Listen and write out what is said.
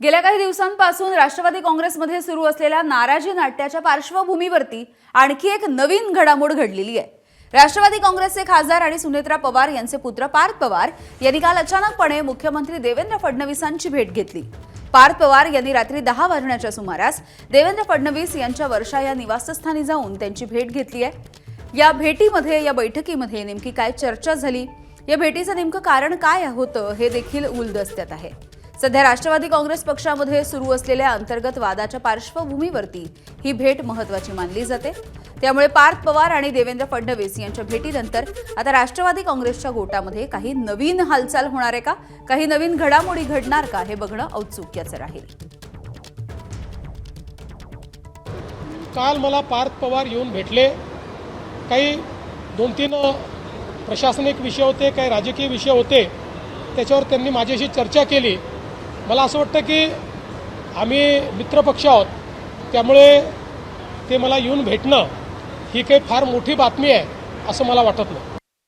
गेल्या काही दिवसांपासून राष्ट्रवादी काँग्रेसमध्ये सुरू असलेल्या नाराजी नाट्याच्या पार्श्वभूमीवरती आणखी एक नवीन घडामोड घडलेली आहे। राष्ट्रवादी काँग्रेसचे खासदार आणि सुनेत्रा पवार यांचे पुत्र पार्थ पवार यांनी काल अचानकपणे मुख्यमंत्री देवेंद्र फडणवीसांची भेट घेतली। पार्थ पवार यांनी रात्री 10 वाजण्याच्या सुमारास देवेंद्र फडणवीस यांच्या वर्षा या निवासस्थानी जाऊन त्यांची भेट घेतली आहे। या भेटीमध्ये या बैठकीमध्ये नेमकी काय चर्चा झाली, या भेटीचं नेमकं कारण काय होतं हे देखील उलगडत आहे। सध्या राष्ट्रवादी काँग्रेस पक्षामध्ये सुरू असलेल्या अंतर्गत वादाच्या पार्श्वभूमीवरती ही भेट महत्त्वाची मानली जाते। त्यामुळे पार्थ पवार आणि देवेंद्र फडणवीस यांच्या भेटीनंतर आता राष्ट्रवादी काँग्रेसच्या गोटामध्ये काही नवीन हालचाल होणार आहे का, काही नवीन घडामोडी घडणार का, हे बघणं औत्सुक्याचं राहील। काल मला पार्थ पवार येऊन भेटले। काही 2-3 प्रशासनिक विषय होते, काही राजकीय विषय होते, त्याच्यावर त्यांनी माझ्याशी चर्चा केली। मला असं वाटतं की आम्ही मित्रपक्ष आहोत, त्यामुळे ते मला येऊन भेटणं ही काही फार मोठी बातमी आहे असं मला वाटत नाही।